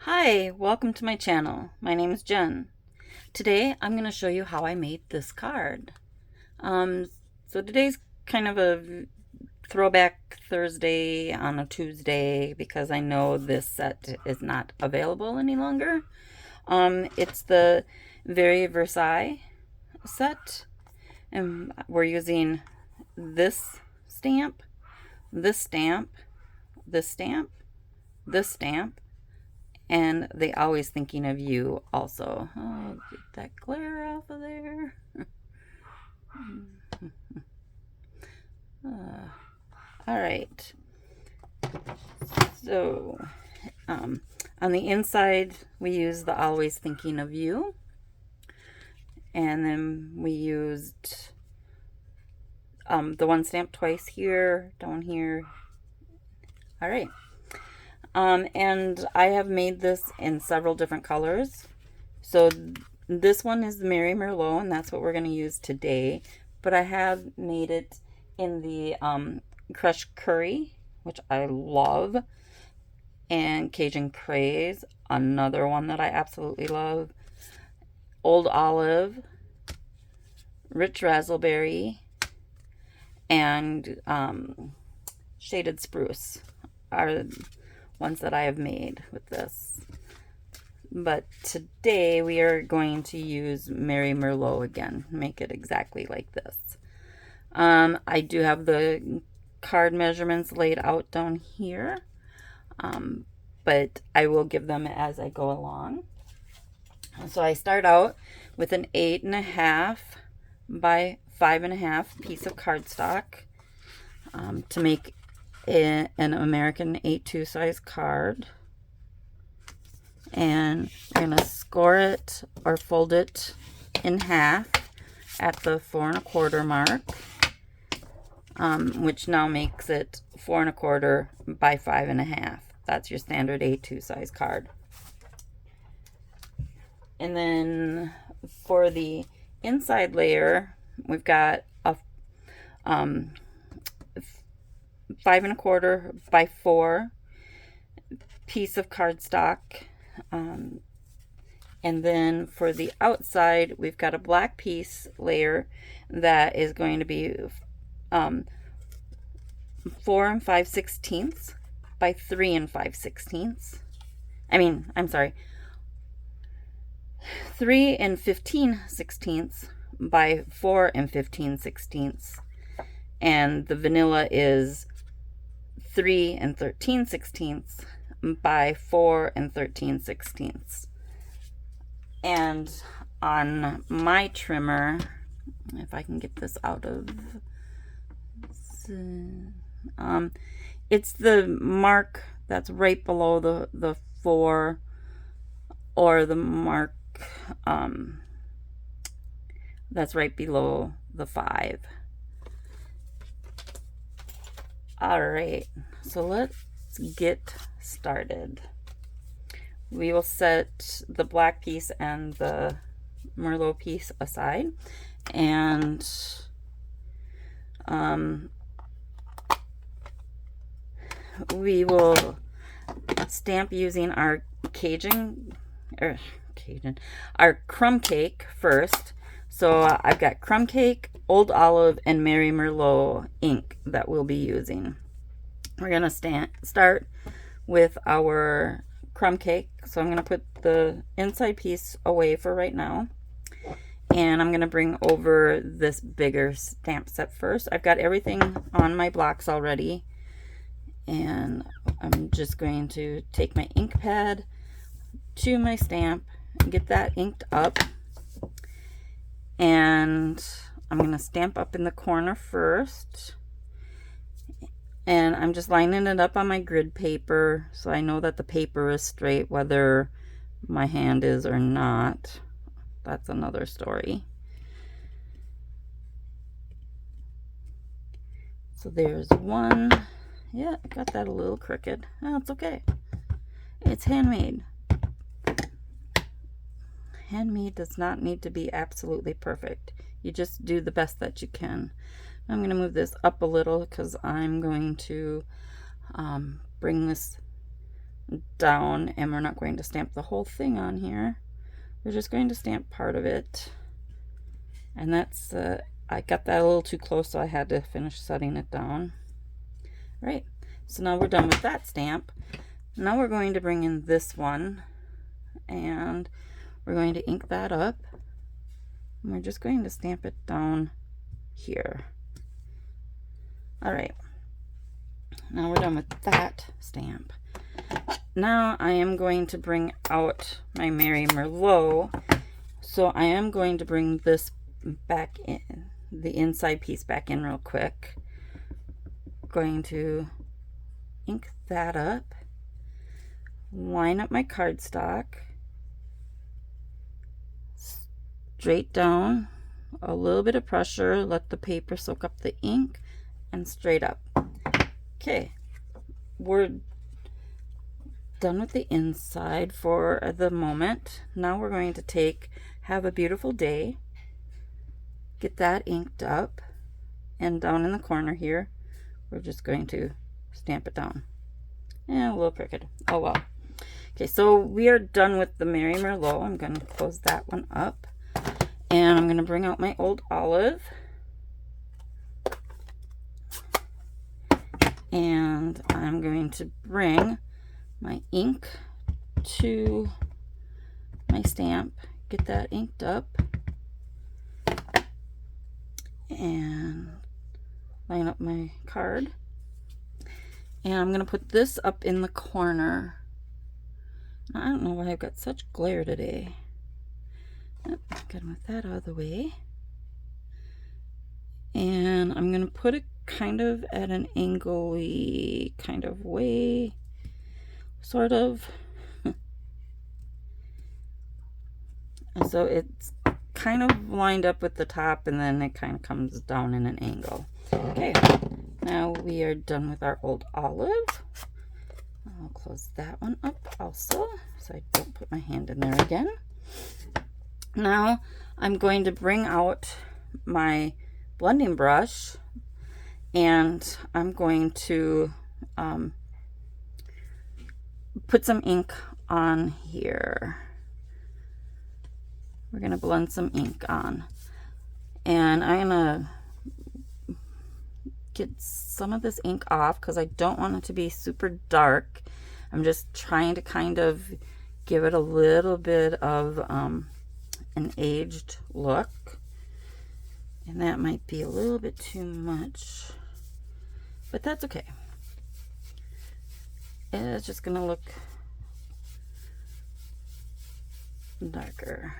Hi, welcome to my channel. My name is Jen. Today I'm going to show you how I made this card. Um, so today's kind of a throwback Thursday on a Tuesday because I know this set is not available any longer. It's the Very Versailles set, and we're using this stamp, this stamp, this stamp, this stamp, and they always thinking of you also. Oh, get that glare off of there. All right. So on the inside, we use the always thinking of you. And then we used the one stamp twice here, down here. All right. And I have made this in several different colors. So this one is the Mary Merlot, and that's what we're going to use today. But I have made it in the crushed curry, which I love, and Cajun Craze, another one that I absolutely love, Old Olive, Rich Raspberry, and Shaded Spruce are ones that I have made with this. But today we are going to use Mary Merlot again, make it exactly like this. I do have the card measurements laid out down here, but I will give them as I go along. So I start out with an 8.5 by 5.5 piece of cardstock to make an American A2 size card, and I'm going to score it or fold it in half at the 4 1/4 mark, which now makes it 4 1/4 by 5.5. That's your standard A2 size card. And then for the inside layer, we've got a 5 1/4 by 4 piece of cardstock, and then for the outside we've got a black piece layer that is going to be 4 5/16 by 3 5/16. I'm sorry, 3 15/16 by 4 15/16, and the vanilla is 3 13/16 by 4 13/16. And on my trimmer, if I can get this out of, it's the mark that's right below the 4, or the mark that's right below the 5. All right, so let's get started. We will set the black piece and the Merlot piece aside, and we will stamp using our our Crumb Cake first. So I've got Crumb Cake, Old Olive, and Mary Merlot ink that we'll be using. We're going to start with our Crumb Cake. So I'm going to put the inside piece away for right now. And I'm going to bring over this bigger stamp set first. I've got everything on my blocks already. And I'm just going to take my ink pad to my stamp and get that inked up. And I'm going to stamp up in the corner first. And I'm just lining it up on my grid paper so I know that the paper is straight, whether my hand is or not. That's another story. So there's one. Yeah, I got that a little crooked. Oh, it's okay. It's handmade. Handmade does not need to be absolutely perfect. You just do the best that you can. I'm going to move this up a little because I'm going to bring this down, and we're not going to stamp the whole thing on here. We're just going to stamp part of it. And that's, I got that a little too close, so I had to finish setting it down. Right, so now we're done with that stamp. Now we're going to bring in this one, and we're going to ink that up. And we're just going to stamp it down here. All right, now we're done with that stamp. Now I am going to bring out my Merry Merlot. So I am going to bring this back in, the inside piece back in real quick. Going to ink that up, line up my cardstock, straight down, a little bit of pressure, let the paper soak up the ink, and straight up. Okay, we're done with the inside for the moment. Now we're going to take Have a Beautiful Day, get that inked up, and down in the corner here we're just going to stamp it down. And a little crooked, oh well. Okay, so we are done with the Merry Merlot. I'm going to close that one up, and I'm going to bring out my Old Olive, and I'm going to bring my ink to my stamp, get that inked up, and line up my card. And I'm going to put this up in the corner. I don't know why I've got such glare today. Yep, good with that out of the way. And I'm going to put it kind of at an angle-y kind of way. Sort of. And so it's kind of lined up with the top, and then it kind of comes down in an angle. Okay, now we are done with our Old Olive. I'll close that one up also, so I don't put my hand in there again. Now I'm going to bring out my blending brush, and I'm going to put some ink on here. We're going to blend some ink on, and I'm going to get some of this ink off because I don't want it to be super dark. I'm just trying to kind of give it a little bit of an aged look, and that might be a little bit too much, but that's okay. It's just gonna look darker.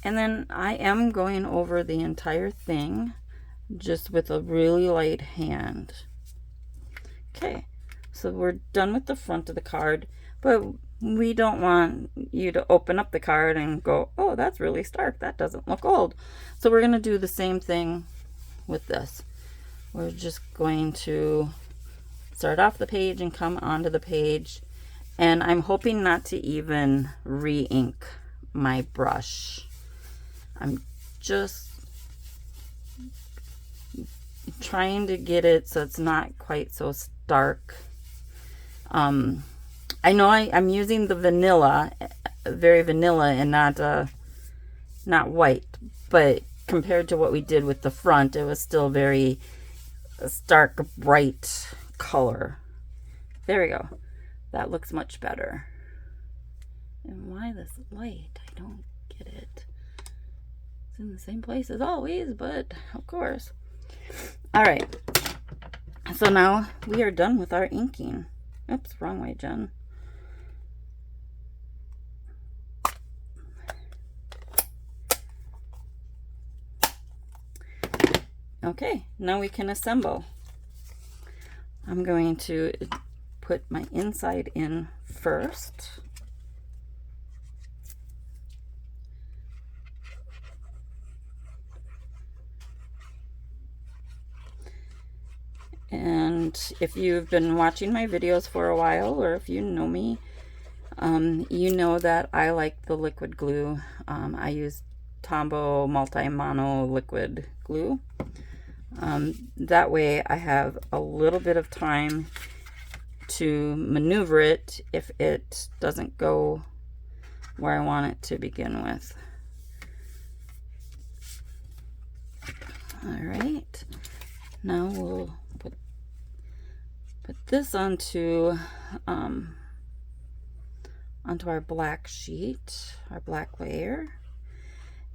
And then I am going over the entire thing just with a really light hand. Okay, so we're done with the front of the card, but we don't want you to open up the card and go, oh, that's really stark, that doesn't look old. So we're going to do the same thing with this. We're just going to start off the page and come onto the page, and I'm hoping not to even re-ink my brush. I'm just trying to get it so it's not quite so stark. I know I'm using the vanilla, very vanilla, and not white, but compared to what we did with the front, it was still very stark, bright color. There we go. That looks much better. And why this light? I don't get it. It's in the same place as always, but of course. All right. So now we are done with our inking. Oops, wrong way, Jen. Okay, now we can assemble. I'm going to put my inside in first. And if you've been watching my videos for a while, or if you know me, you know that I like the liquid glue. I use Tombow multi-mono liquid glue. That way I have a little bit of time to maneuver it if it doesn't go where I want it to begin with. All right, now we'll put this onto our black sheet, our black layer.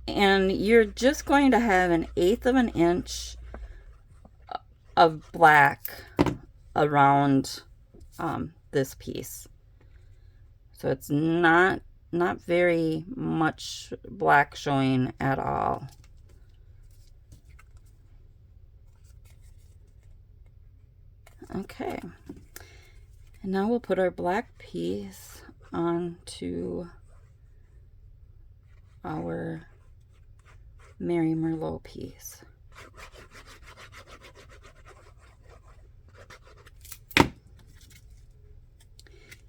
And you're just going to have 1/8 of an inch of black around this piece. So it's not very much black showing at all. Okay, and now we'll put our black piece onto our Mary Merlot piece.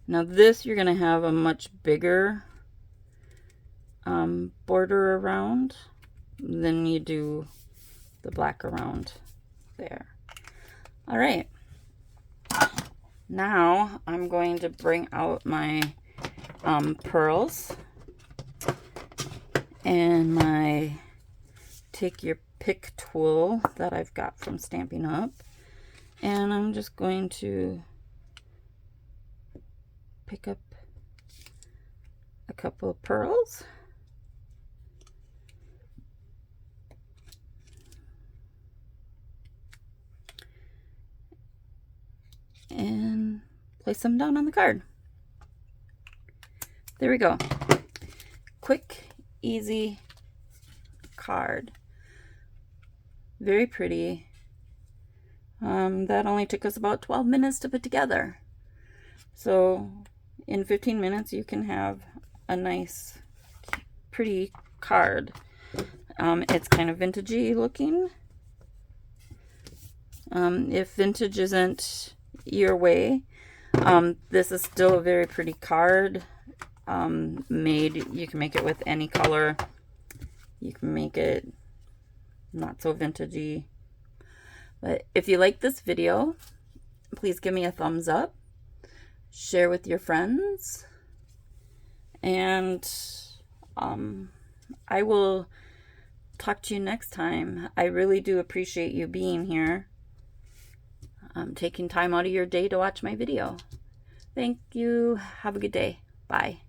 Now this, you're going to have a much bigger border around than you do the black around there. All right. Now I'm going to bring out my pearls and my take your pick tool that I've got from Stampin' Up, and I'm just going to pick up a couple of pearls and place them down on the card. There we go. Quick, easy card. Very pretty. That only took us about 12 minutes to put together. So in 15 minutes you can have a nice, pretty card. It's kind of vintagey looking. If vintage isn't your way, this is still a very pretty card. You can make it with any color. You can make it not so vintagey. But if you like this video, please give me a thumbs up, share with your friends, and I will talk to you next time. I really do appreciate you being here, taking time out of your day to watch my video. Thank you. Have a good day. Bye.